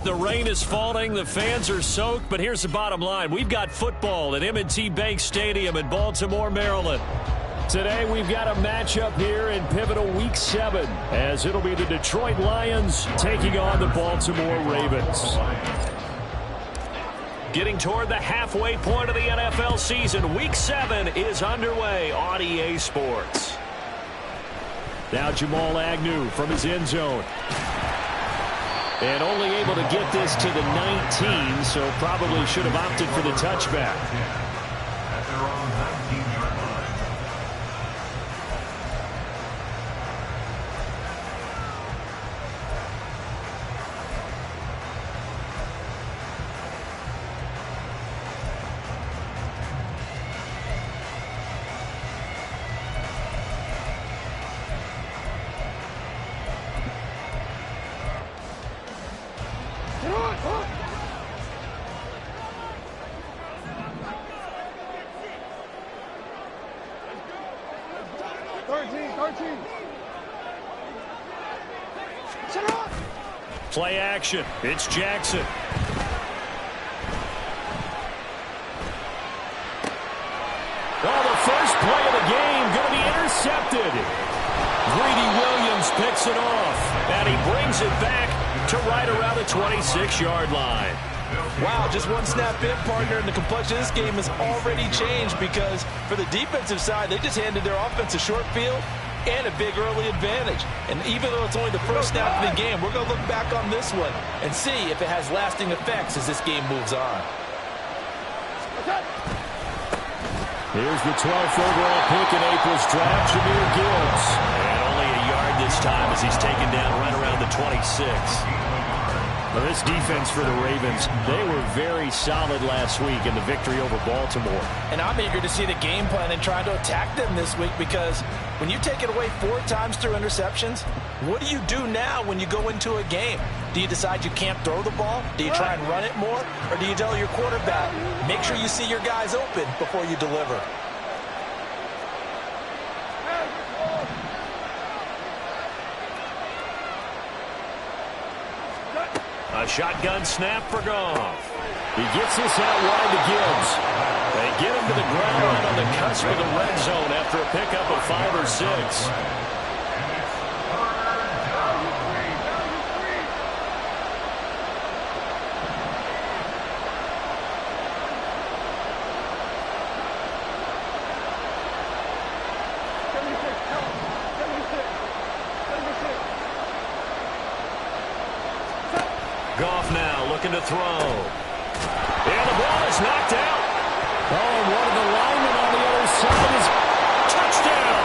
The rain is falling, the fans are soaked, but here's the bottom line. We've got football at M&T Bank Stadium in Baltimore, Maryland. Today we've got a matchup here in pivotal Week 7, as it'll be the Detroit Lions taking on the Baltimore Ravens. Getting toward the halfway point of the NFL season, Week 7 is underway on EA Sports. Now Jamal Agnew from his end zone. And only able to get this to the 19, so probably should have opted for the touchback. Play action. It's Jackson. Oh, the first play of the game going to be intercepted. Greedy Williams picks it off, and he brings it back to right around the 26-yard line. Wow, just one snap in, partner, and the complexion of this game has already changed because for the defensive side, they just handed their offense a short field and a big early advantage. And even though it's only the first snap of the game, we're going to look back on this one and see if it has lasting effects as this game moves on. Here's the 12th overall pick in April's draft, Jahmyr Gibbs. And only a yard this time as he's taken down right around the 26. Well, this defense for the Ravens, they were very solid last week in the victory over Baltimore. And I'm eager to see the game plan and try to attack them this week because when you take it away 4 times through interceptions, what do you do now when you go into a game? Do you decide you can't throw the ball? Do you try and run it more? Or do you tell your quarterback, make sure you see your guys open before you deliver? A shotgun snap for Goff. He gets this out wide to Gibbs. They get him to the ground right on the cusp of the red zone after a pickup of 5 or 6. Goff now looking to throw. And the ball is knocked out. Oh, and one of the linemen on the other side is touchdown.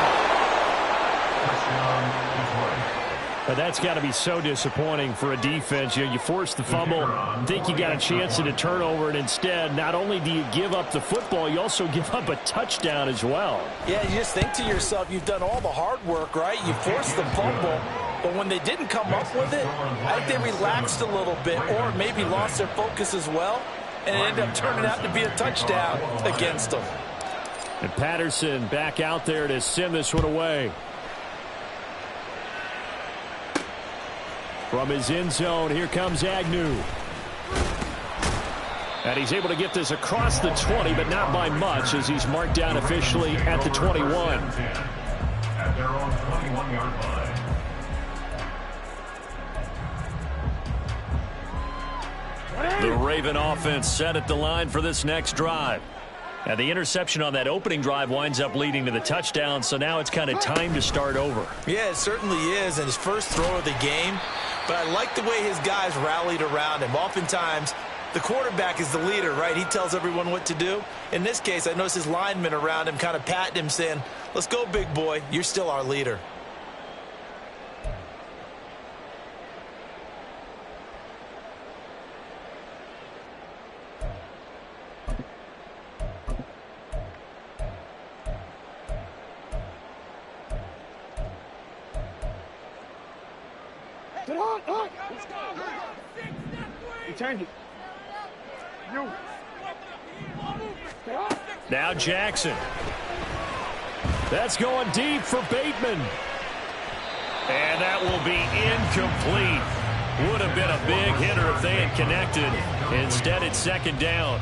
But that's got to be so disappointing for a defense. You force the fumble, think you got a chance at a turnover, and instead, not only do you give up the football, you also give up a touchdown as well. Yeah, you just think to yourself, you've done all the hard work, right? You forced the fumble. But when they didn't come up with it, I think they relaxed a little bit or maybe lost their focus as well, and it ended up turning out to be a touchdown against them. And Patterson back out there to send this one away. From his end zone, here comes Agnew. And he's able to get this across the 20, but not by much as he's marked down officially at the 21. At their own 21-yard line. The Raven offense set at the line for this next drive. Now, the interception on that opening drive winds up leading to the touchdown, so now it's kind of time to start over. Yeah, it certainly is, and his first throw of the game. But I like the way his guys rallied around him. Oftentimes, the quarterback is the leader, right? He tells everyone what to do. In this case, I noticed his linemen around him kind of patting him, saying, let's go, big boy. You're still our leader. Now Jackson. That's going deep for Bateman. And that will be incomplete. Would have been a big hitter if they had connected. Instead, it's second down.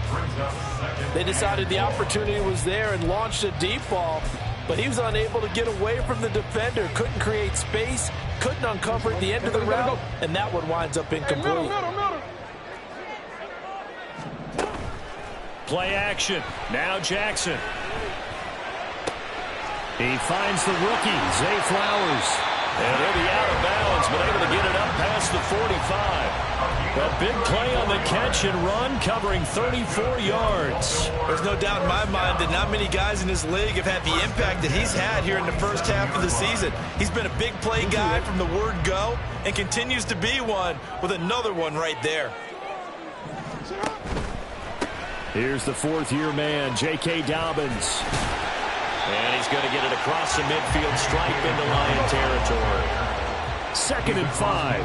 They decided the opportunity was there and launched a deep ball, but he was unable to get away from the defender, couldn't create space, couldn't uncover at the end of the route, and that one winds up incomplete. Play action. Now Jackson. He finds the rookie, Zay Flowers. And he'll be out of bounds, but able to get it up past the 45. A big play on the catch and run, covering 34 yards. There's no doubt in my mind that not many guys in this league have had the impact that he's had here in the first half of the season. He's been a big play guy from the word go and continues to be one with another one right there. Here's the fourth-year man, J.K. Dobbins. And he's going to get it across the midfield stripe into Lion territory. 2nd and 5.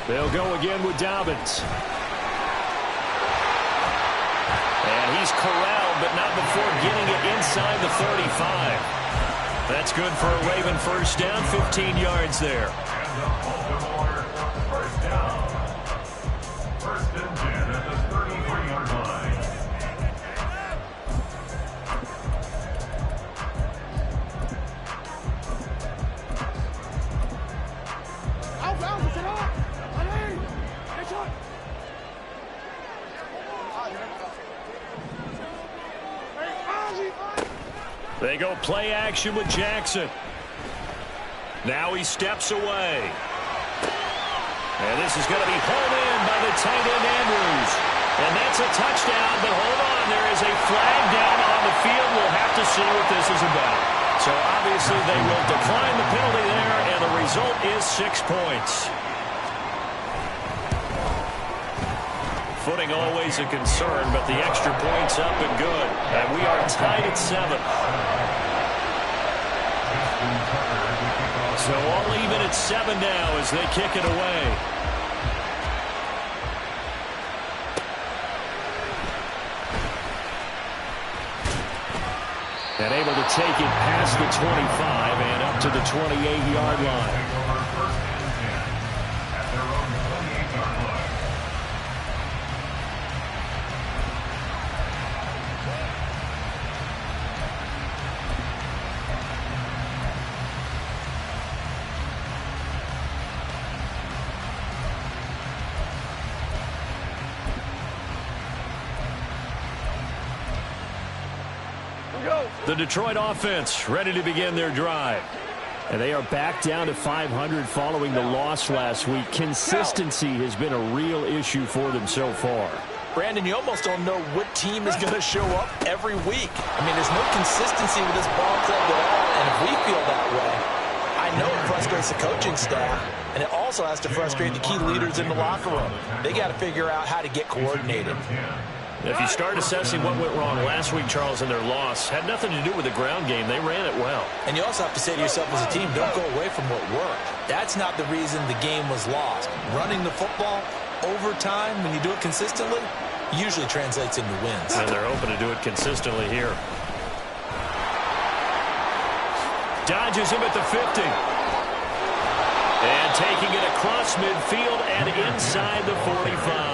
They'll go again with Dobbins. And he's corralled, but not before getting it inside the 35. That's good for a Raven first down, 15 yards there. They go play action with Jackson. Now he steps away. And this is going to be hauled in by the tight end Andrews. And that's a touchdown, but hold on, there is a flag down on the field. We'll have to see what this is about. So obviously they will decline the penalty there, and the result is 6 points. Footing always a concern, but the extra point's up and good. And we are tied at 7. So all even at 7 now as they kick it away. And able to take it past the 25 and up to the 28-yard line. The Detroit offense ready to begin their drive. And they are back down to 500 following the loss last week. Consistency has been a real issue for them so far. Brandon, you almost don't know what team is going to show up every week. I mean, there's no consistency with this ball club at all, and if we feel that way, I know it frustrates the coaching staff, and it also has to frustrate the key leaders in the locker room. They got to figure out how to get coordinated. If you start assessing what went wrong last week, Charles, in their loss, had nothing to do with the ground game. They ran it well. And you also have to say to yourself as a team, don't go away from what worked. That's not the reason the game was lost. Running the football over time, when you do it consistently, usually translates into wins. And they're hoping to do it consistently here. Dodges him at the 50. And taking it across midfield and inside the 45.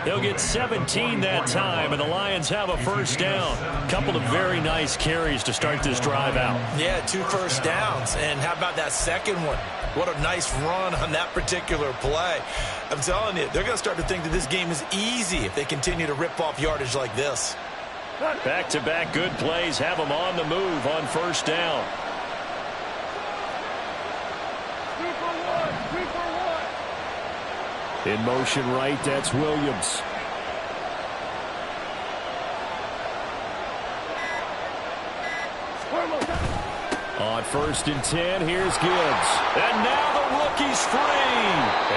He'll get 17 that time, and the Lions have a first down. Couple of very nice carries to start this drive out. Yeah, 2 first downs. And how about that second one? What a nice run on that particular play. I'm telling you, they're going to start to think that this game is easy if they continue to rip off yardage like this. Back-to-back good plays have them on the move on first down. In motion right, that's Williams. On 1st and 10, here's Gibbs. And now the rookie's free.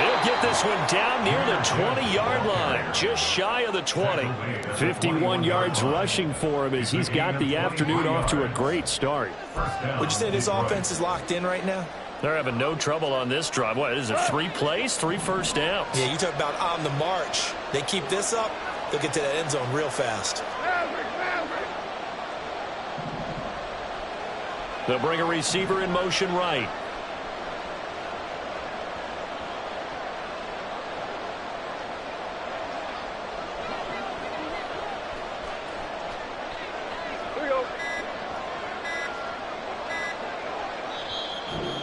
He'll get this one down near the 20-yard line, just shy of the 20. 51 yards rushing for him as he's got the afternoon off to a great start. Would you say this offense is locked in right now? They're having no trouble on this drive. What, is it 3 plays, 3 first downs? Yeah, you talk about on the march. They keep this up, they'll get to that end zone real fast. They'll bring a receiver in motion right.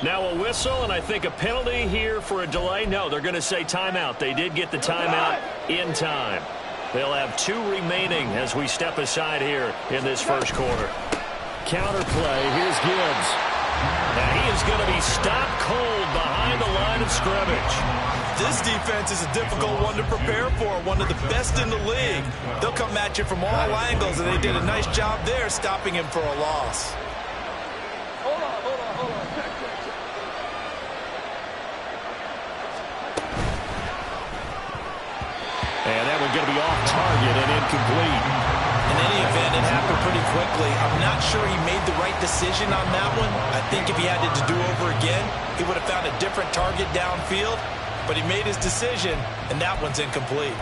Now a whistle, and I think a penalty here for a delay. No, they're going to say timeout. They did get the timeout in time. They'll have 2 remaining as we step aside here in this first quarter. Counter play. Here's Gibbs. Now he is going to be stopped cold behind the line of scrimmage. This defense is a difficult one to prepare for, one of the best in the league. They'll come at you from all angles, and they did a nice job there stopping him for a loss. And that one's going to be off target and incomplete. In any event, it happened pretty quickly. I'm not sure he made the right decision on that one. I think if he had it to do over again, he would have found a different target downfield. But he made his decision, and that one's incomplete.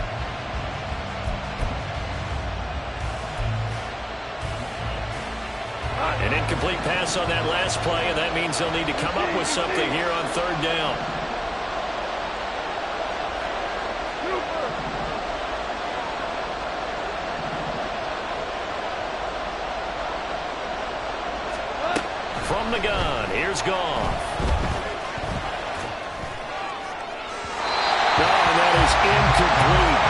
An incomplete pass on that last play, and that means they'll need to come up with something here on 3rd down. From the gun, here's Goff. And that is incomplete.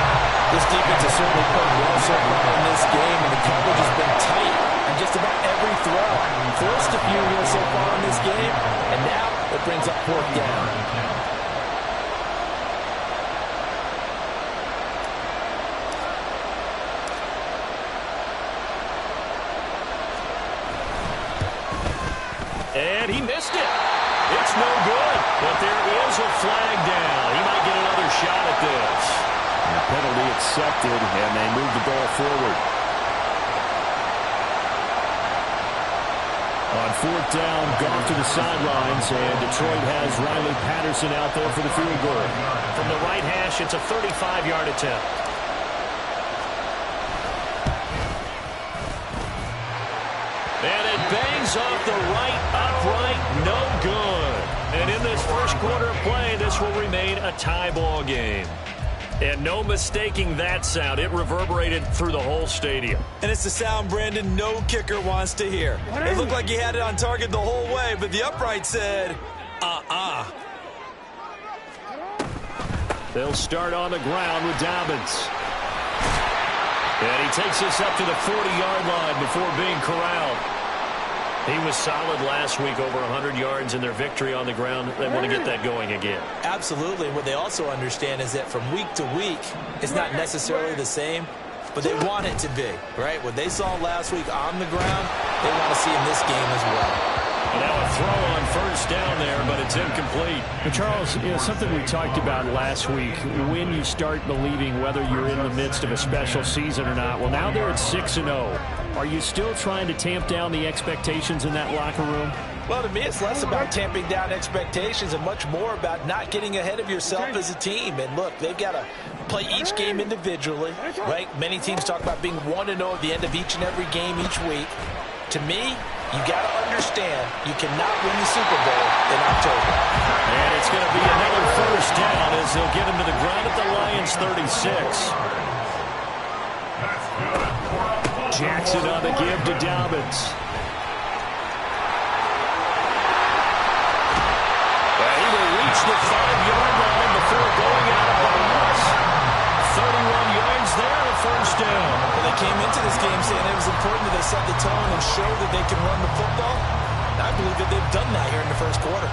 This defense has certainly played well so far in this game, and the coverage has been tight on just about every throw. Forced a few here so far in this game, and now it brings up 4th down. And he missed it. It's no good, but there is a flag down. He might get another shot at this. And penalty accepted, and they move the ball forward. On 4th down, Goff to the sidelines, and Detroit has Riley Patterson out there for the field goal. From the right hash, it's a 35-yard attempt. And it bangs off the right upright, no good. And in this first quarter of play, this will remain a tie ball game. And no mistaking that sound. It reverberated through the whole stadium. And it's the sound, Brandon, no kicker wants to hear. It looked like he had it on target the whole way, but the upright said, They'll start on the ground with Dobbins. And he takes this up to the 40-yard line before being corralled. He was solid last week, over 100 yards in their victory on the ground. They want to get that going again. Absolutely. What they also understand is that from week to week, it's not necessarily the same, but they want it to be, right? What they saw last week on the ground, they want to see in this game as well. Now a throw on 1st down there, but it's incomplete. But Charles, something we talked about last week, when you start believing whether you're in the midst of a special season or not. Well, now they're at 6-0. Are you still trying to tamp down the expectations in that locker room? Well, to me, it's less about tamping down expectations and much more about not getting ahead of yourself as a team. And look, they've got to play each game individually, right? Many teams talk about being 1-0 at the end of each and every game each week. To me, you got to understand you cannot win the Super Bowl in October. And it's going to be another 1st down as they'll get him to the ground at the Lions 36. Jackson on the give to Dobbins. And he will reach the 5-yard line before going out of bounds. 31 yards there, a 1st down. Well, they came into this game saying it was important that they set the tone and show that they can run the football. And I believe that they've done that here in the first quarter.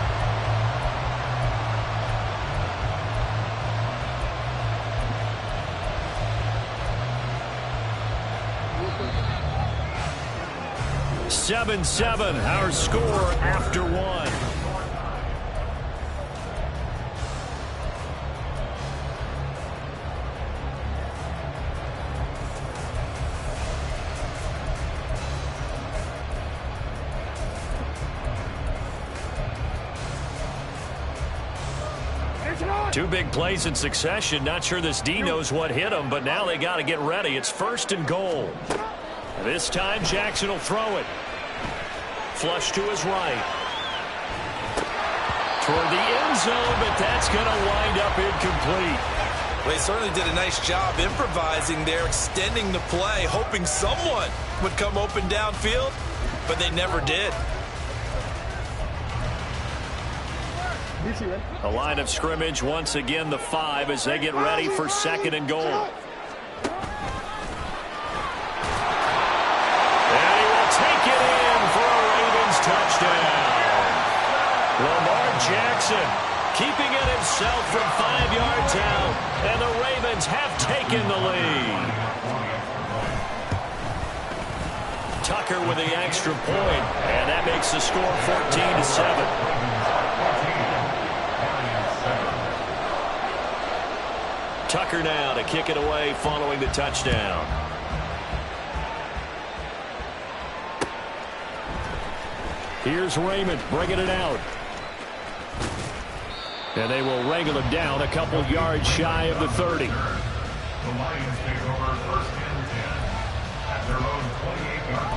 Seven, our score after 1. Two big plays in succession. Not sure this D knows what hit him, but now they got to get ready. It's 1st and goal. This time Jackson will throw it. Flush to his right. Toward the end zone, but that's going to wind up incomplete. Well, they certainly did a nice job improvising there, extending the play, hoping someone would come open downfield, but they never did. The line of scrimmage once again the 5 as they get ready for 2nd and goal. And he will take it in for a Ravens touchdown. Lamar Jackson keeping it himself from 5 yards out, and the Ravens have taken the lead. Tucker with the extra point, and that makes the score 14-7. Tucker now to kick it away following the touchdown. Here's Raymond bringing it out. And they will wrangle him down a couple yards shy of the 30. The Lions take over 1st and 10 at their own 28-yard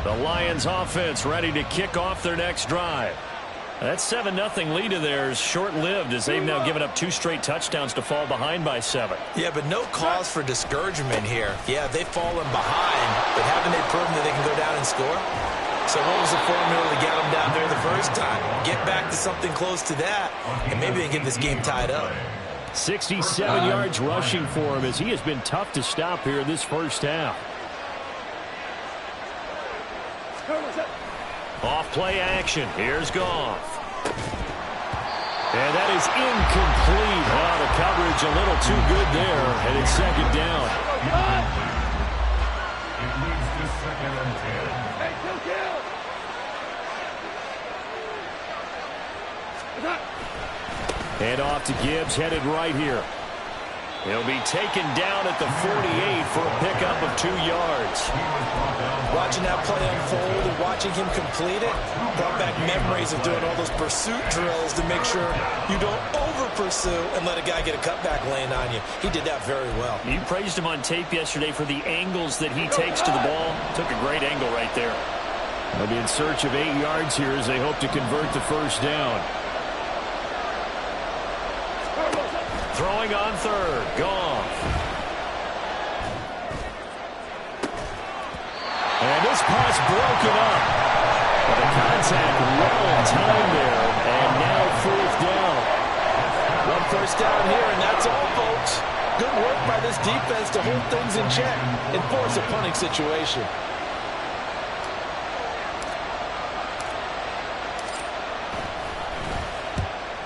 line. The Lions offense ready to kick off their next drive. That 7-0 lead of theirs short-lived as they've now given up 2 straight touchdowns to fall behind by 7. Yeah, but no cause for discouragement here. Yeah, they've fallen behind, but haven't they proven that they can go down and score? So what was the formula to get them down there the first time? Get back to something close to that, and maybe they get this game tied up. 67 yards rushing for him as he has been tough to stop here in this first half. Off play action. Here's Goff. And that is incomplete. Wow, the coverage a little too good there, and it's 2nd down. It leads to 2nd and 10. And off to Gibbs, headed right here. He'll be taken down at the 48 for a pickup of 2 yards. Watching that play unfold and watching him complete it brought back memories of doing all those pursuit drills to make sure you don't over-pursue and let a guy get a cutback lane on you. He did that very well. You praised him on tape yesterday for the angles that he takes to the ball. Took a great angle right there. They'll be in search of 8 yards here as they hope to convert the first down. Throwing on 3rd, Goff. And this pass broken up. But the contact well in time there, and now 4th down. 1 first down here, and that's all, folks. Good work by this defense to hold things in check and force a punting situation.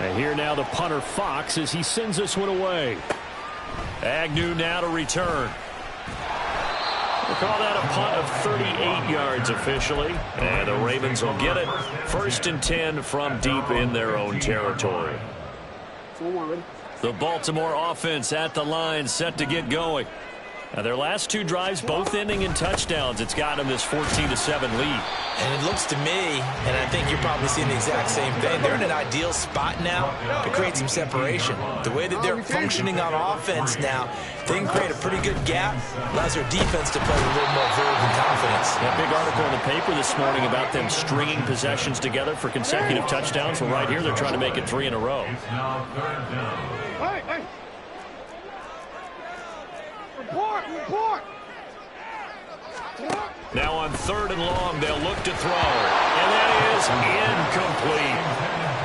And here now the punter Fox as he sends this one away. Agnew now to return. We'll call that a punt of 38 yards officially. And the Ravens will get it. 1st and 10 from deep in their own territory. The Baltimore offense at the line set to get going. Now their last 2 drives both ending in touchdowns. It's got them this 14-7 lead. And it looks to me, and I think you're probably seeing the exact same thing, they're in an ideal spot now to create some separation. The way that they're functioning on offense now, they can create a pretty good gap, allows their defense to play with a little more verve and confidence. That big article in the paper this morning about them stringing possessions together for consecutive touchdowns. Well, right here they're trying to make it 3 in a row. It's now 3rd down. Now on 3rd and long, they'll look to throw. And that is incomplete.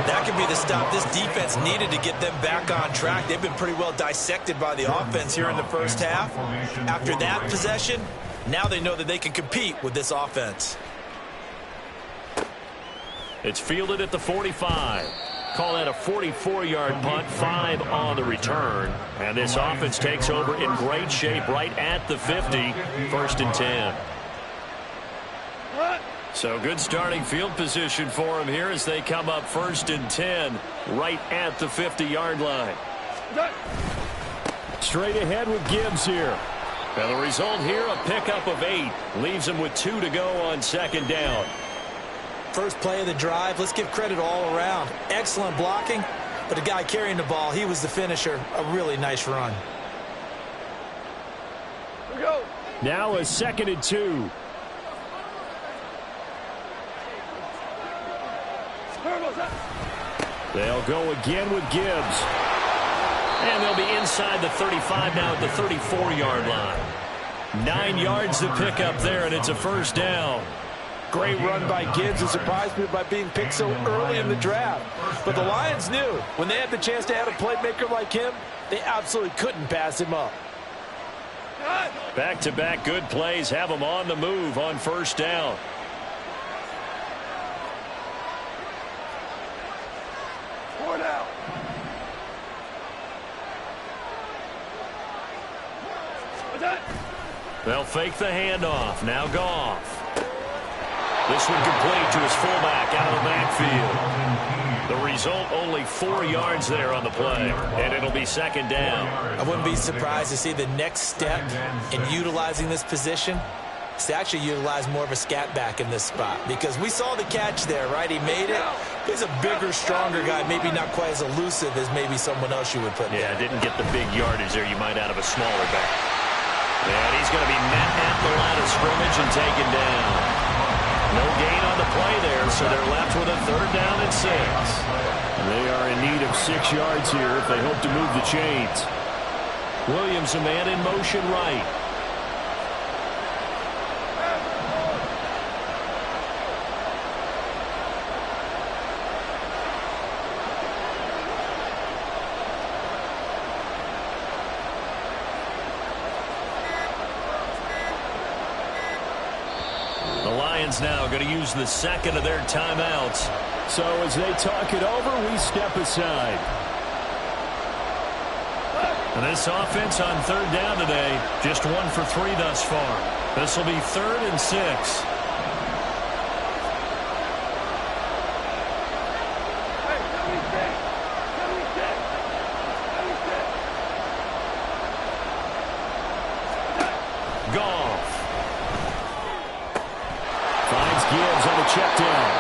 That could be the stop this defense needed to get them back on track. They've been pretty well dissected by the offense here in the first half. After that possession, now they know that they can compete with this offense. It's fielded at the 45. Call that a 44-yard punt, 5 on the return. And this offense takes over in great shape right at the 50, 1st and 10. So good starting field position for them here as they come up 1st and 10 right at the 50-yard line. Straight ahead with Gibbs here. And the result here, a pickup of 8. Leaves them with 2 to go on 2nd down. First play of the drive, let's give credit all around. Excellent blocking, but the guy carrying the ball, he was the finisher. A really nice run. Now a 2nd and 2. They'll go again with Gibbs. And they'll be inside the 35 now at the 34-yard line. 9 yards to pick up there, and it's a 1st down. Great run by Gibbs, and surprised me by being picked so early in the draft. But the Lions knew when they had the chance to add a playmaker like him, they absolutely couldn't pass him up. Back-to-back good plays have them on the move on first down. They'll fake the handoff. Now Goff. This one complete to his fullback out of the backfield. The result, only 4 yards there on the play, and it'll be second down. I wouldn't be surprised to see the next step in utilizing this position is to actually utilize more of a scat back in this spot, because we saw the catch there, right? He made it. He's a bigger, stronger guy, maybe not quite as elusive as maybe someone else you would put there. Yeah, didn't get the big yardage there you might out of a smaller back. And he's going to be met at the line of scrimmage and taken down. No gain on the play there, so they're left with a 3rd down and 6. They are in need of 6 yards here if they hope to move the chains. Williams, a man in motion right. Now going to use the second of their timeouts. So as they talk it over, we step aside. And this offense on 3rd down today, just 1 for 3 thus far. This will be 3rd and 6. Check down.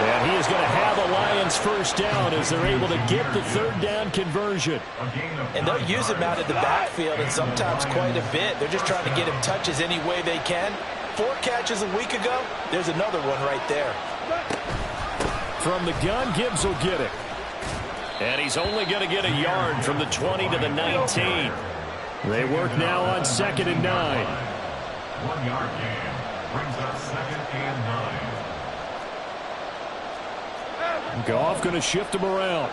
And he is going to have a Lions first down as they're able to get the 3rd down conversion. And they'll use him out of the backfield, and sometimes quite a bit. They're just trying to get him touches any way they can. 4 catches a week ago. There's another one right there. From the gun, Gibbs will get it. And he's only going to get a yard from the 20 to the 19. They work now on 2nd and 9. 1 yard gain brings up 2nd and 9. Goff going to shift him around.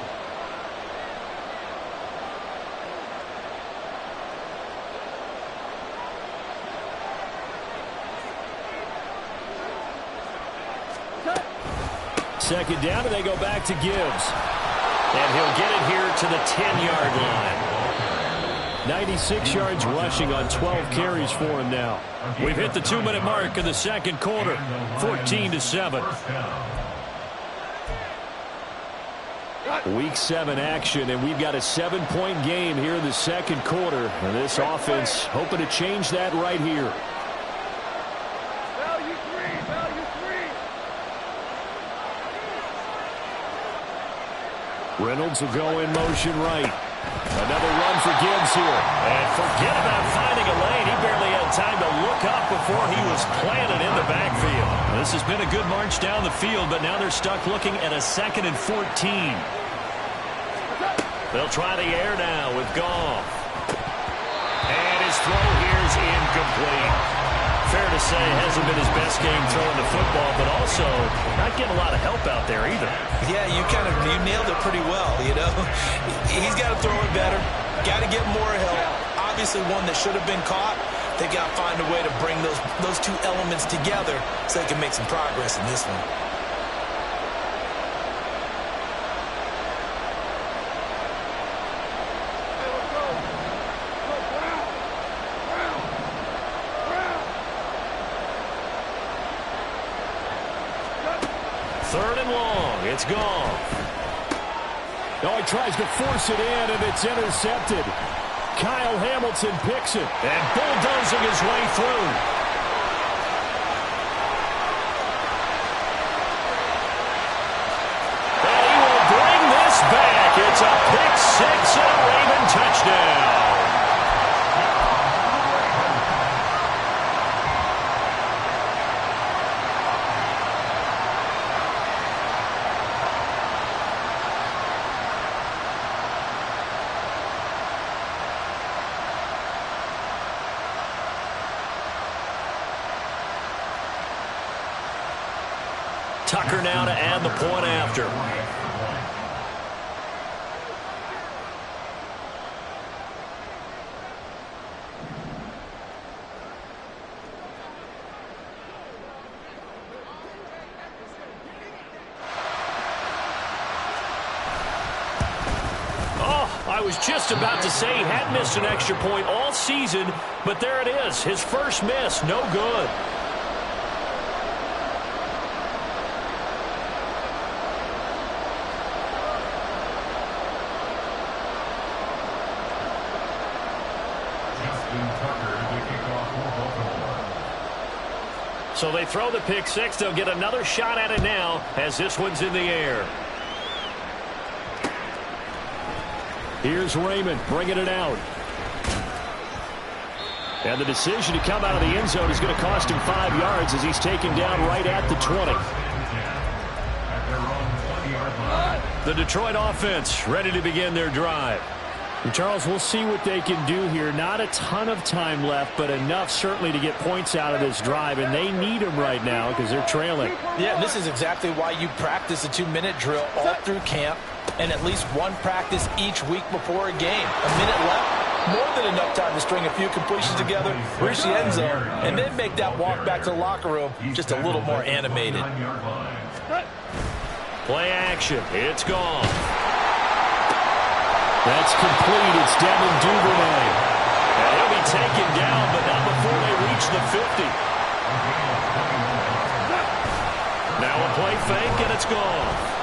Second down, and they go back to Gibbs. And he'll get it here to the 10-yard line. 96 yards rushing on 12 carries for him now. We've hit the 2-minute mark in the second quarter. 14-7. Week 7 action, and we've got a 7-point game here in the second quarter. And this offense hoping to change that right here. Value three. Reynolds will go in motion right. Another run for Gibbs here. And forget about finding a lane. He barely had time to look up before he was planted in the backfield. This has been a good march down the field, but now they're stuck looking at a 2nd and 14. They'll try the air now with Goff. And his throw here is incomplete. Fair to say, hasn't been his best game throwing the football, but also not getting a lot of help out there either. Yeah, you nailed it pretty well, you know. He's got to throw it better. Got to get more help. Obviously one that should have been caught. They got to find a way to bring those 2 elements together so they can make some progress in this one. Third and long. It's Goff. Oh, he tries to force it in, and it's intercepted. Kyle Hamilton picks it. And bulldozing his way through. And he will bring this back. It's a pick 6 and a Raven touchdown. Tucker now to add the point after. I was just about to say he had missed an extra point all season, but there it is. His first miss, no good. Justin Tucker, the kickoff for Baltimore. So they throw the pick six. They'll get another shot at it now as this one's in the air. Here's Raymond bringing it out. And the decision to come out of the end zone is going to cost him 5 yards as he's taken down right at the 20. The Detroit offense ready to begin their drive. And Charles, we'll see what they can do here. Not a ton of time left, but enough certainly to get points out of this drive, and they need them right now because they're trailing. Yeah, and this is exactly why you practice a 2-minute drill all through camp and at least one practice each week before a game. A minute left, more than enough time to string a few completions together, reach the end zone, and then make that walk back to the locker room just a little more animated. Play action. It's gone. That's complete. It's Devin Duvernay. And he'll be taken down, but not before they reach the 50. Now a play fake, and it's gone.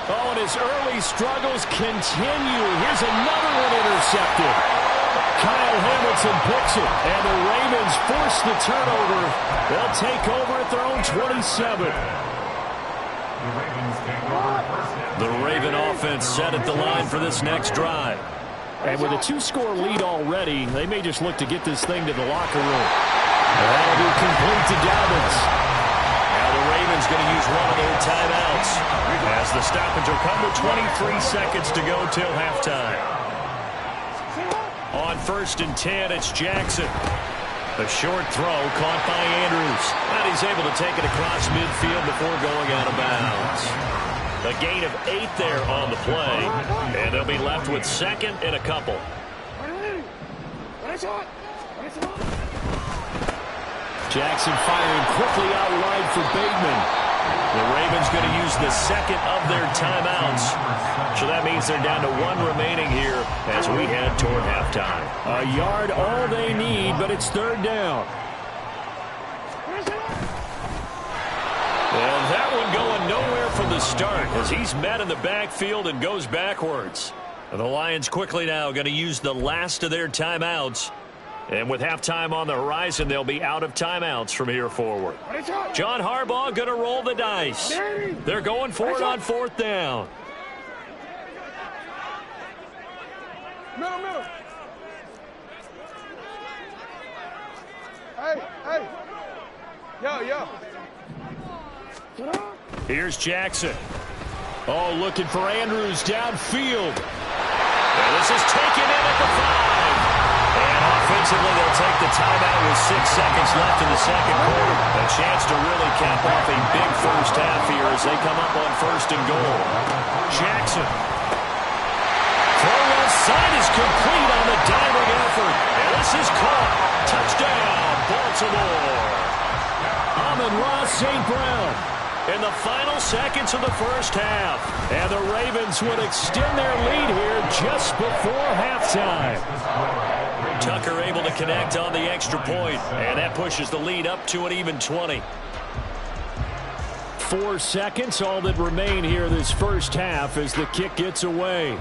Oh, and his early struggles continue. Here's another one intercepted. Kyle Hamilton picks it, and the Ravens force the turnover. They'll take over at their own 27. The Raven offense set at the line for this next drive. And with a 2-score lead already, they may just look to get this thing to the locker room. That'll be complete to Dobbins. Now the Ravens going to use one of their timeouts as the stoppage will come with 23 seconds to go till halftime. On 1st and 10, it's Jackson. A short throw caught by Andrews. And he's able to take it across midfield before going out of bounds. A gain of 8 there on the play. And they'll be left with 2nd and a couple. Jackson firing quickly out wide for Bateman. The Ravens going to use the 2nd of their timeouts. So that means they're down to 1 remaining here as we head toward halftime. A yard all they need, but it's 3rd down. Well, that one going nowhere from the start as he's met in the backfield and goes backwards. The Lions quickly now going to use the last of their timeouts. And with halftime on the horizon, they'll be out of timeouts from here forward. John Harbaugh going to roll the dice. They're going for it on 4th down. Middle. Hey. Yo. Here's Jackson. Oh, looking for Andrews downfield. And this is taken in at the 5. And offensively, they'll take the timeout with 6 seconds left in the second quarter. A chance to really cap off a big first half here as they come up on 1st and goal. Jackson. Throw left side is complete on the diving effort. And this is caught. Touchdown, Baltimore. Amon-Ra St. Brown. In the final seconds of the first half. And the Ravens would extend their lead here just before halftime. Tucker able to connect on the extra point, and that pushes the lead up to an even 20. 4 seconds, all that remain here this first half as the kick gets away.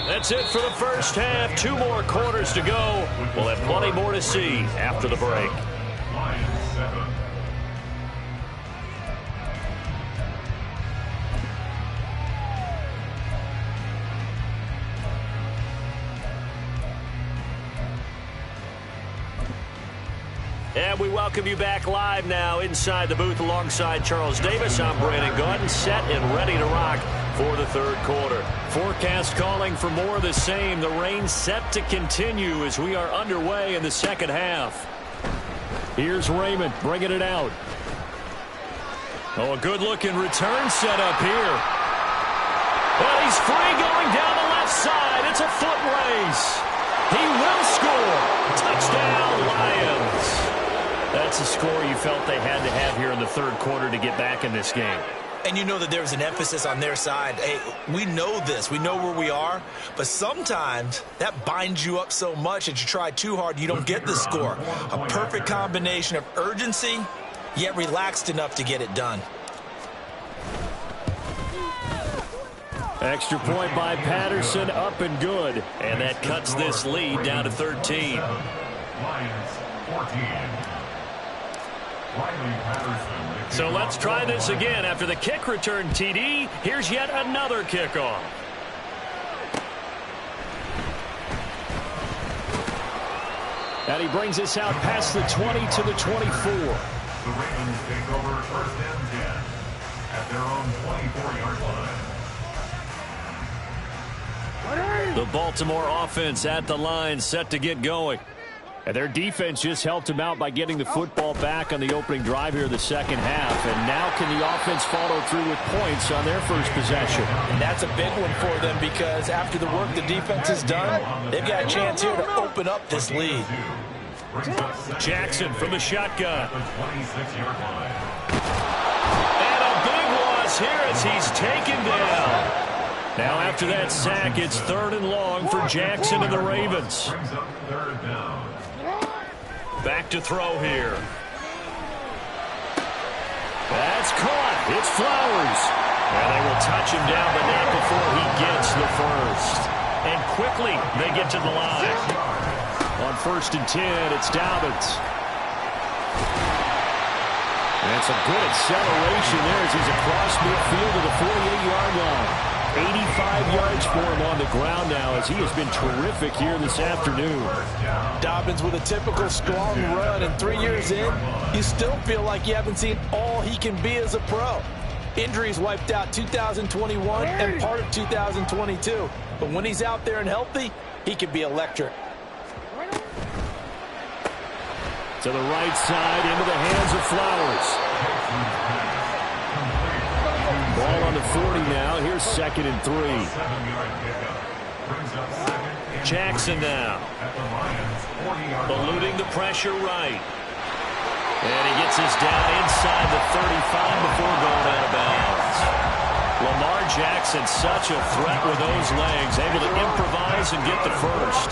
That's it for the first half. 2 more quarters to go. We'll have plenty more to see after the break. Lions 7. And we welcome you back live now inside the booth alongside Charles Davis. I'm Brandon Gaudin, set and ready to rock for the third quarter. Forecast calling for more of the same. The rain set to continue as we are underway in the second half. Here's Raymond bringing it out. Oh, a good-looking return set up here. Well, he's free going down the left side. It's a foot race. He will score. Touchdown, Lions. That's a score you felt they had to have here in the third quarter to get back in this game. And you know that there's an emphasis on their side. Hey, we know this. We know where we are. But sometimes that binds you up so much that you try too hard, you don't get the score. A perfect combination of urgency, yet relaxed enough to get it done. Extra point by Patterson, up and good. And that cuts this lead down to 13. Lions 14. So let's try this again. After the kick return TD, here's yet another kickoff. And he brings us out past the 20 to the 24. The Ravens take over first and 10 at their own 24-yard line. The Baltimore offense at the line, set to get going. And their defense just helped him out by getting the football back on the opening drive here in the second half. And now can the offense follow through with points on their first possession? And that's a big one for them because after the work the defense has done, they've got a chance here to open up this lead. Jackson from the shotgun. The 26-yard line. And a big loss here as he's taken down. Now after that sack, it's 3rd and long for Jackson and the Ravens. Brings up third down. Back to throw here. That's caught. It's Flowers. And they will touch him down, but not before he gets the first. And quickly, they get to the line. On 1st and 10, it's Dobbins. That's a good acceleration there as he's across midfield to the 48-yard line. 85 yards for him on the ground now as he has been terrific here this afternoon. Dobbins with a typical strong run, and 3 years in, you still feel like you haven't seen all he can be as a pro. Injuries wiped out 2021 and part of 2022. But when he's out there and healthy, he can be electric. To the right side, into the hands of Flowers. Ball on the 40 now. Here's 2nd and 3. 7-yard pickup. Brings up 2nd and Jackson now. at the Lions 40-yard line. Eluding the pressure right. And he gets us down inside the 35 before going out of bounds. Lamar Jackson, such a threat with those legs, able to improvise and get the first.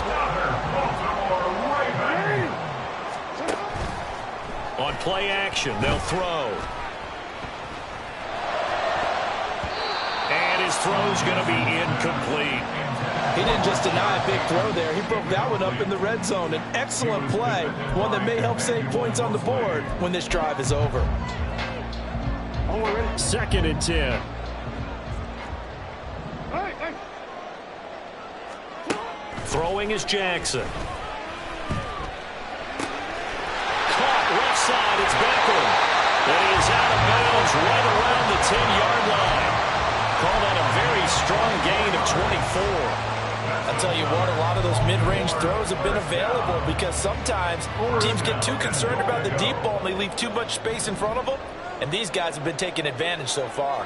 On play action, they'll throw. And his throw's going to be incomplete. He didn't just deny a big throw there. He broke that one up in the red zone. An excellent play, one that may help save points on the board when this drive is over. 2nd and 10. Throwing is Jackson. Caught left side, it's Beckham. And he is out of bounds right around the 10-yard line. Call that a very strong gain of 24. I'll tell you what, a lot of those mid-range throws have been available because sometimes teams get too concerned about the deep ball and they leave too much space in front of them, and these guys have been taking advantage so far.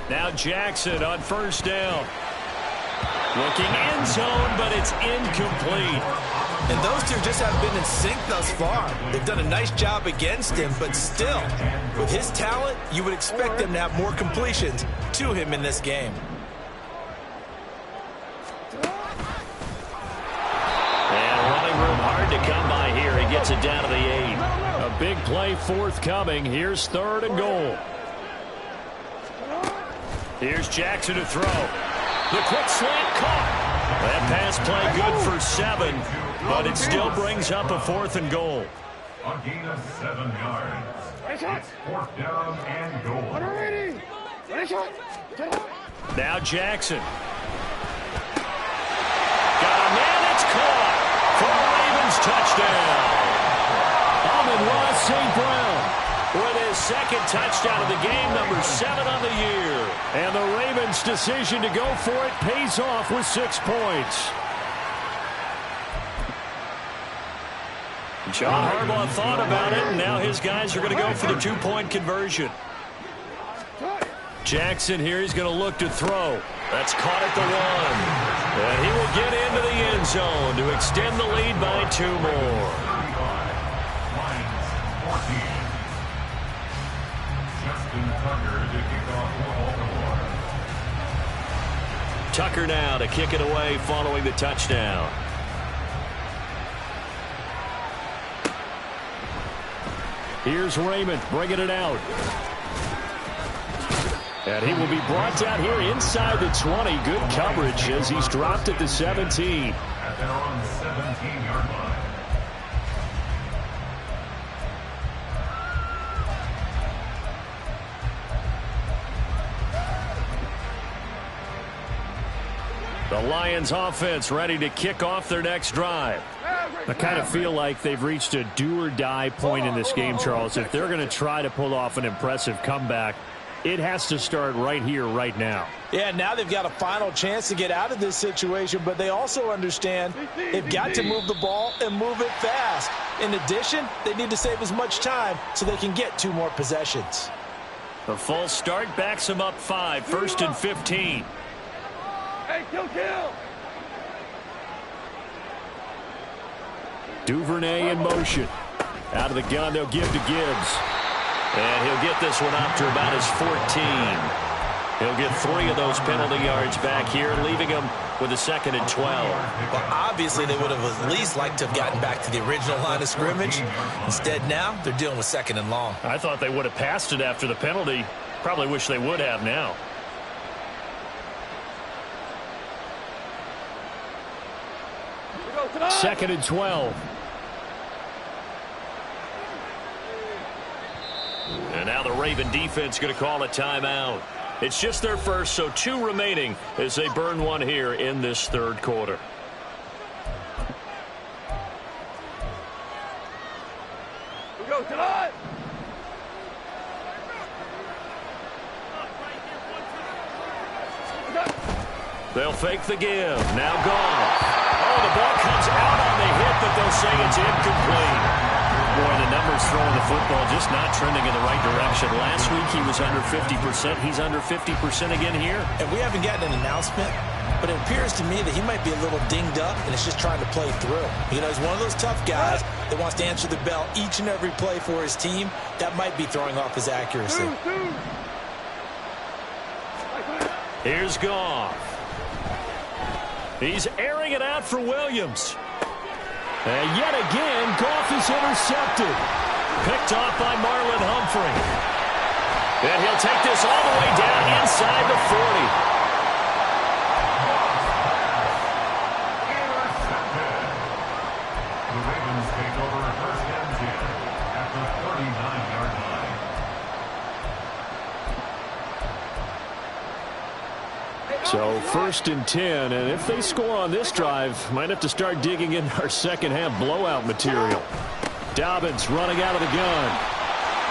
Now Jackson on 1st down. Looking end zone, but it's incomplete. And those two just haven't been in sync thus far. They've done a nice job against him, but still, with his talent, you would expect them to have more completions to him in this game. And running room hard to come by here. He gets it down to the 8. A big play forthcoming. Here's 3rd and goal. Here's Jackson to throw. The quick slant caught. That pass play good for 7, but it still brings up a 4th and goal. A gain of 7 yards. It's 4th down and goal. Now Jackson. Got a man, it's caught for a Ravens touchdown. Amon-Ra St. Brown with his second touchdown of the game, number 7 on the year. And the Ravens' decision to go for it pays off with 6 points. John Harbaugh thought about it, and now his guys are going to go for the 2-point conversion. Jackson here, he's going to look to throw. That's caught at the 1. And he will get into the end zone to extend the lead by 2 more. Tucker now to kick it away following the touchdown. Here's Raymond bringing it out. And he will be brought down here inside the 20. Good coverage as he's dropped at the 17. At their own 17-yard line. The Lions offense ready to kick off their next drive. I kind of feel like they've reached a do-or-die point in this game, Charles. If they're going to try to pull off an impressive comeback, it has to start right here, right now. Yeah, now they've got a final chance to get out of this situation, but they also understand they've got to move the ball and move it fast. In addition, they need to save as much time so they can get 2 more possessions. The false start backs them up 5, 1st and 15. Hey, kill. Duvernay in motion. Out of the gun, they'll give to Gibbs. And he'll get this one up to about his 14. He'll get 3 of those penalty yards back here, leaving him with a 2nd and 12. Well, obviously, they would have at least liked to have gotten back to the original line of scrimmage. Instead, now, they're dealing with 2nd and long. I thought they would have passed it after the penalty. Probably wish they would have now. Second and 12. And now the Raven defense going to call a timeout. It's just their first, so 2 remaining as they burn 1 here in this 3rd quarter. We go tonight. They'll fake the give. Now gone. Oh, the ball comes out on the hit, but they'll say it's incomplete. Boy, the numbers throwing the football just not trending in the right direction. Last week he was under 50%. He's under 50% again here. And we haven't gotten an announcement, but it appears to me that he might be a little dinged up and is just trying to play through. You know, he's one of those tough guys that wants to answer the bell each and every play for his team. That might be throwing off his accuracy. Here's Goff. He's airing it out for Williams. And yet again, Goff is intercepted. Picked off by Marlon Humphrey. And he'll take this all the way down inside the 40. The Ravens take over 1st and 10 at the 39-yard line. So 1st and 10, and if they score on this drive, might have to start digging in our second half blowout material. Dobbins running out of the gun.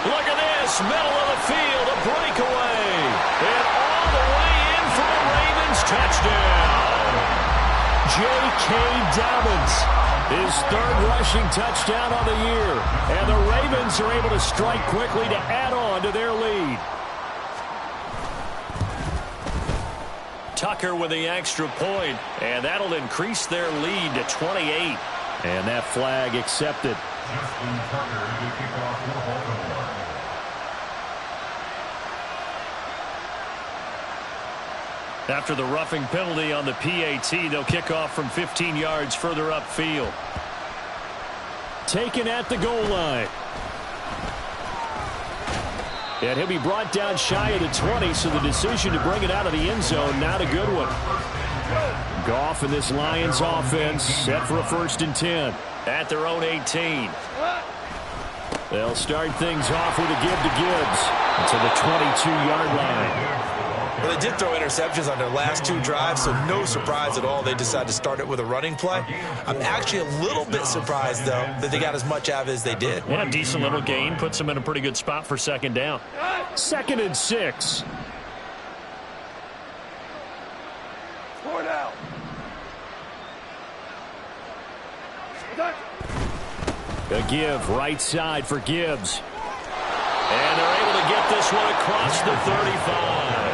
Look at this, middle of the field, a breakaway. And all the way in for the Ravens touchdown. J.K. Dobbins, his 3rd rushing touchdown on the year. And the Ravens are able to strike quickly to add on to their lead. Tucker with the extra point, and that'll increase their lead to 28. And that flag accepted. Justin Tucker to kick off for Baltimore. After the roughing penalty on the PAT, they'll kick off from 15 yards further upfield. Taken at the goal line. And he'll be brought down shy of the 20, so the decision to bring it out of the end zone, not a good one. Goff and this Lions offense set for a 1st and 10 at their own 18. They'll start things off with a give to Gibbs to the 22-yard line. Well, they did throw interceptions on their last 2 drives, so no surprise at all they decided to start it with a running play. I'm actually a little bit surprised, though, that they got as much out of it as they did. Yeah, decent little gain. Puts them in a pretty good spot for second down. 2nd and 6. Score now. A give right side for Gibbs. And they're able to get this one across the 35.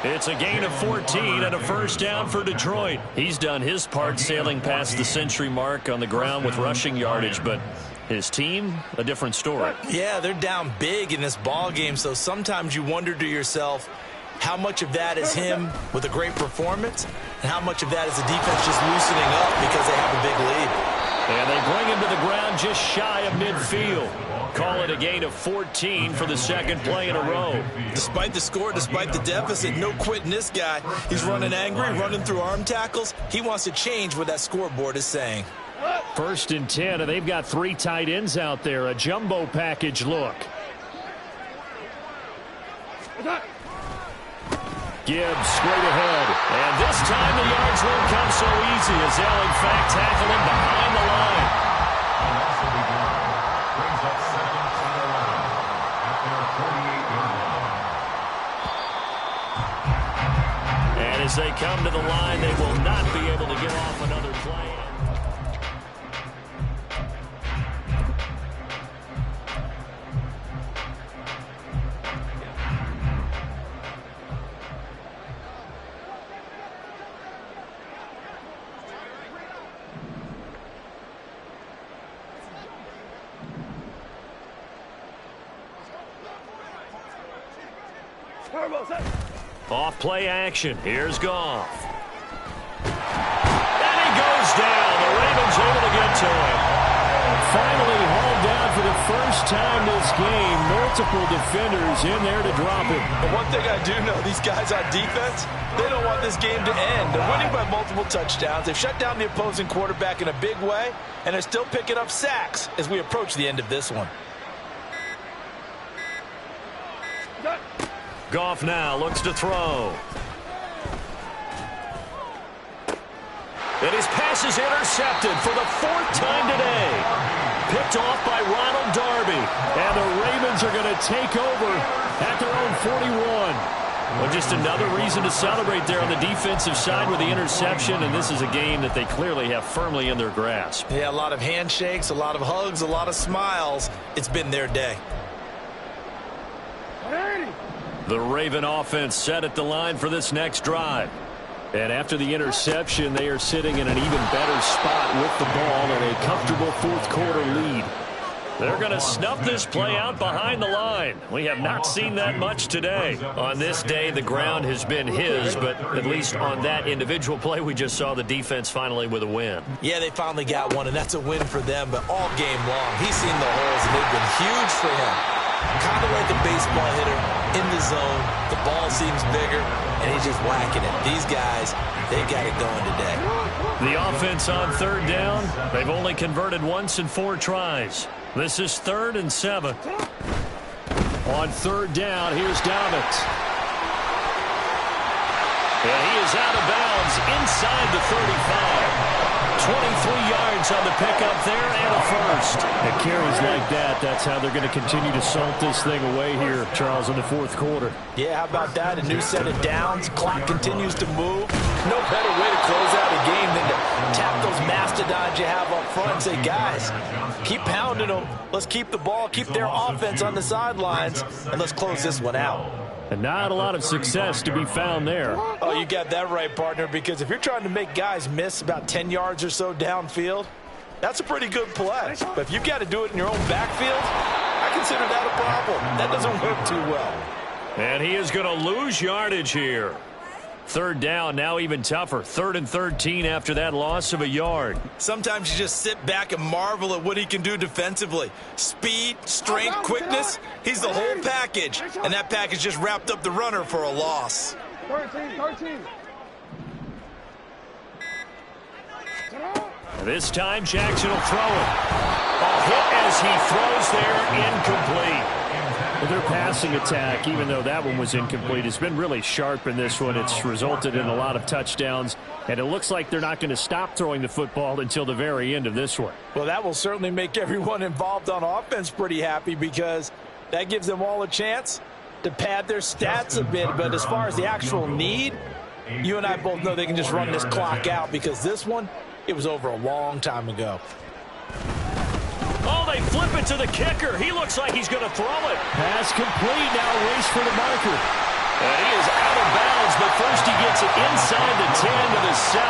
It's a gain of 14 and a first down for Detroit. He's done his part sailing past the century mark on the ground with rushing yardage, but his team, a different story. Yeah, they're down big in this ball game, so sometimes you wonder to yourself how much of that is him with a great performance and how much of that is the defense just loosening up because they have a big lead. And they bring him to the ground just shy of midfield. Call it a gain of 14 for the second play in a row. Despite the score, despite the deficit, no quitting this guy. He's running angry, running through arm tackles. He wants to change what that scoreboard is saying. 1st and 10, and they've got 3 tight ends out there. A jumbo package look. Gibbs straight ahead. And this time the yards won't come so easy as they'll in fact tackle him behind the line. Brings up 2nd and 11 at their 48-yard line. And as they come to the line, they will not be able to get off another play. Off play action. Here's Goff. And he goes down. The Ravens able to get to him. Finally hauled down for the first time this game. Multiple defenders in there to drop him. But one thing I do know, these guys on defense, they don't want this game to end. They're winning by multiple touchdowns. They've shut down the opposing quarterback in a big way, and they're still picking up sacks as we approach the end of this one. Goff now looks to throw. And his pass is intercepted for the 4th time today. Picked off by Ronald Darby. And the Ravens are going to take over at their own 41. Well, just another reason to celebrate there on the defensive side with the interception. And this is a game that they clearly have firmly in their grasp. Yeah, a lot of handshakes, a lot of hugs, a lot of smiles. It's been their day. The Raven offense set at the line for this next drive. And after the interception, they are sitting in an even better spot with the ball and a comfortable 4th quarter lead. They're going to snuff this play out behind the line. We have not seen that much today. On this day, the ground has been his, but at least on that individual play, we just saw the defense finally with a win. Yeah, they finally got one, and that's a win for them, but all game long, he's seen the holes, and they've been huge for him. Kind of like a baseball hitter in the zone. The ball seems bigger, and he's just whacking it. These guys, they got it going today. The offense on 3rd down, they've only converted once in 4 tries. This is 3rd and 7. On 3rd down, here's Dobbins. And he is out of bounds inside the 35. 23 yards on the pickup there and a first. And carries like that, that's how they're going to continue to salt this thing away here, Charles, in the 4th quarter. Yeah, how about that? A new set of downs. Clock continues to move. No better way to close out a game than to tap those mastodons you have up front and say, guys, keep pounding them. Let's keep the ball, keep their offense on the sidelines, and let's close this one out. And not a lot of success to be found there. Oh, you got that right, partner, because if you're trying to make guys miss about 10 yards or so downfield, that's a pretty good play. But if you've got to do it in your own backfield, I consider that a problem. That doesn't work too well. And he is going to lose yardage here. 3rd down, now even tougher. 3rd and 13 after that loss of a yard. Sometimes you just sit back and marvel at what he can do defensively. Speed, strength, quickness, he's the whole package. And that package just wrapped up the runner for a loss. 13. This time Jackson will throw it. A hit as he throws there, incomplete. Their passing attack, even though that one was incomplete, has been really sharp in this one. It's resulted in a lot of touchdowns, and it looks like they're not going to stop throwing the football until the very end of this one. Well, that will certainly make everyone involved on offense pretty happy, because that gives them all a chance to pad their stats a bit. But as far as the actual need, you and I both know they can just run this clock out, because this one, it was over a long time ago. Oh, they flip it to the kicker. He looks like he's going to throw it. Pass complete. Now race for the marker. And he is out of bounds, but first he gets it inside the 10 to the 7.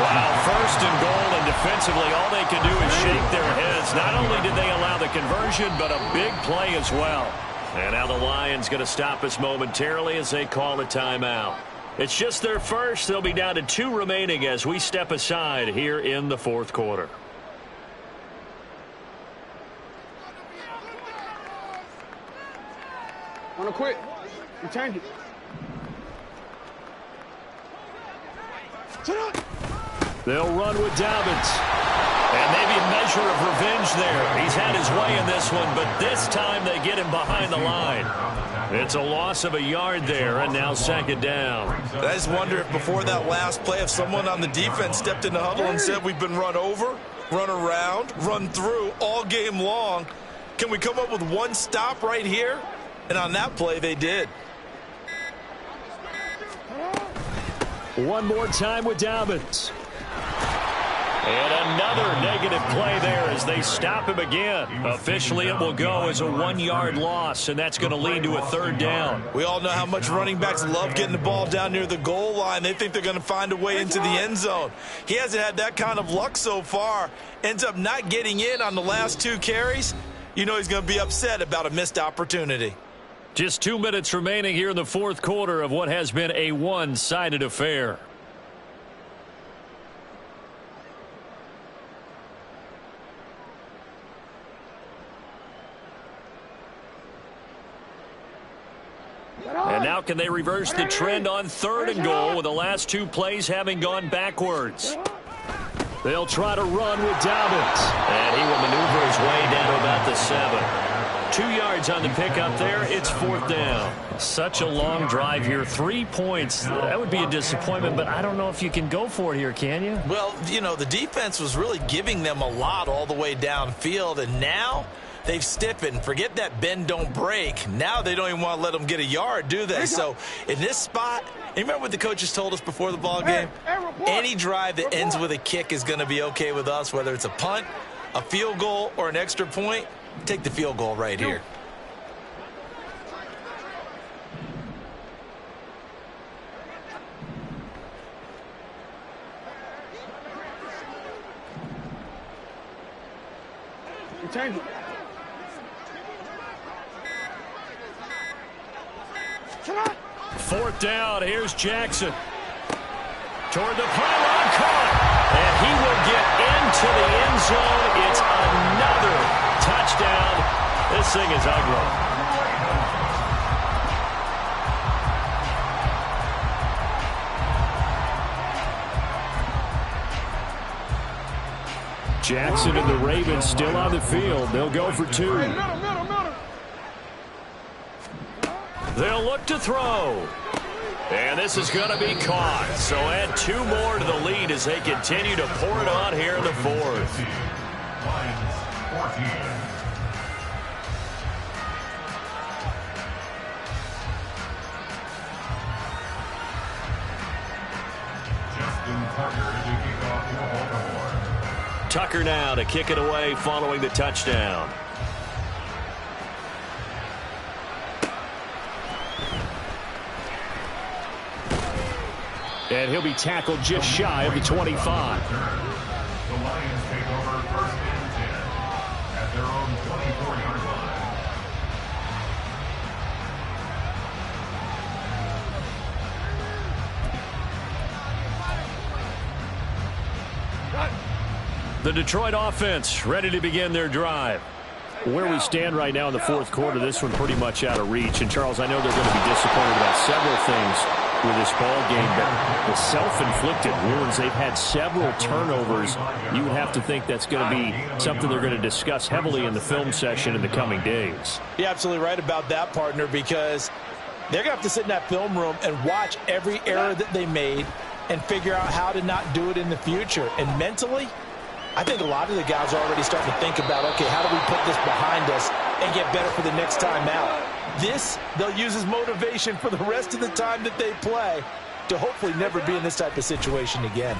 Wow, first and goal, and defensively all they can do is shake their heads. Not only did they allow the conversion, but a big play as well. And now the Lions going to stop us momentarily as they call a timeout. It's just their first. They'll be down to 2 remaining as we step aside here in the fourth quarter. Want to quit? You change it. They'll run with Dobbins. And maybe a measure of revenge there. He's had his way in this one, but this time they get him behind the line. It's a loss of a yard there, and now second down. I just wonder if before that last play, if someone on the defense stepped in the huddle and said, we've been run over, run around, run through all game long. Can we come up with one stop right here? And on that play, they did. One more time with Dobbins. And another negative play there as they stop him again. Officially, it will go as a 1-yard loss, and that's going to lead to a third down. We all know how much running backs love getting the ball down near the goal line. They think they're going to find a way into the end zone. He hasn't had that kind of luck so far. Ends up not getting in on the last 2 carries. You know he's going to be upset about a missed opportunity. Just 2 minutes remaining here in the fourth quarter of what has been a one-sided affair. And now can they reverse the trend on 3rd and goal with the last 2 plays having gone backwards? They'll try to run with Dobbins. And he will maneuver his way down to about the 7. 2 yards on the pickup there. It's 4th down. Such a long drive here. 3 points. That would be a disappointment, but I don't know if you can go for it here, can you? Well, you know, the defense was really giving them a lot all the way downfield, and now they've stiffened. Forget that bend, don't break. Now they don't even want to let them get a yard, do they? So in this spot, you remember what the coaches told us before the ball game? Any drive that ends with a kick is going to be okay with us, whether it's a punt, a field goal, or an extra point. Take the field goal right here. You change it. Fourth down. Here's Jackson. Toward the pylon, caught. And he will get into the end zone. It's another touchdown. This thing is ugly. Jackson and the Ravens still on the field. They'll go for 2. Middle. They'll look to throw. And this is going to be caught. So add 2 more to the lead as they continue to pour it on here in the 4th. Lions 14. Tucker now to kick it away following the touchdown. And he'll be tackled just shy of the 25. The Lions take over 1st and 10 at their own 24-yard line. The Detroit offense ready to begin their drive. Where we stand right now in the fourth quarter, this one pretty much out of reach. And, Charles, I know they're going to be disappointed about several things. with this ball game, but the self-inflicted wounds, they've had several turnovers. You would have to think that's going to be something they're going to discuss heavily in the film session in the coming days. You're absolutely right about that, partner, because they're going to have to sit in that film room and watch every error that they made and figure out how to not do it in the future. And mentally, I think a lot of the guys are already starting to think about, okay, how do we put this behind us and get better for the next time out? This, they'll use as motivation for the rest of the time that they play to hopefully never be in this type of situation again.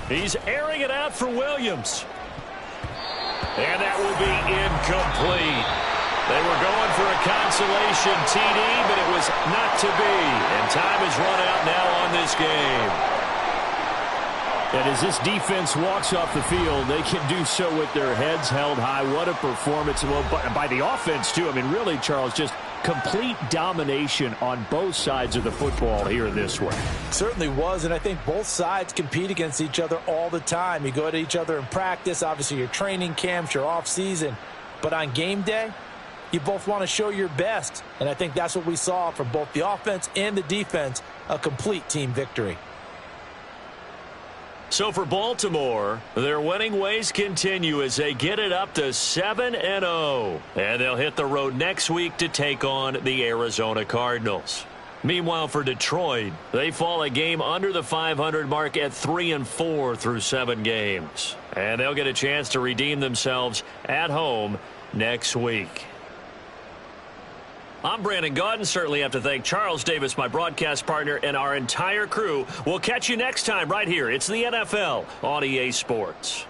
He's airing it out for Williams. And that will be incomplete. They were going for a consolation TD, but it was not to be. And time has run out now on this game. And as this defense walks off the field, they can do so with their heads held high. What a performance. Well, by the offense, too. I mean, really, Charles, just complete domination on both sides of the football here this one. Certainly was, and I think both sides compete against each other all the time. You go at each other in practice, obviously your training camps, your off-season. But on game day, you both want to show your best. And I think that's what we saw from both the offense and the defense, a complete team victory. So for Baltimore, their winning ways continue as they get it up to 7-0. And they'll hit the road next week to take on the Arizona Cardinals. Meanwhile, for Detroit, they fall a game under the 500 mark at 3-4 through 7 games. And they'll get a chance to redeem themselves at home next week. I'm Brandon Gaudin. Certainly have to thank Charles Davis, my broadcast partner, and our entire crew. We'll catch you next time right here. It's the NFL on EA Sports.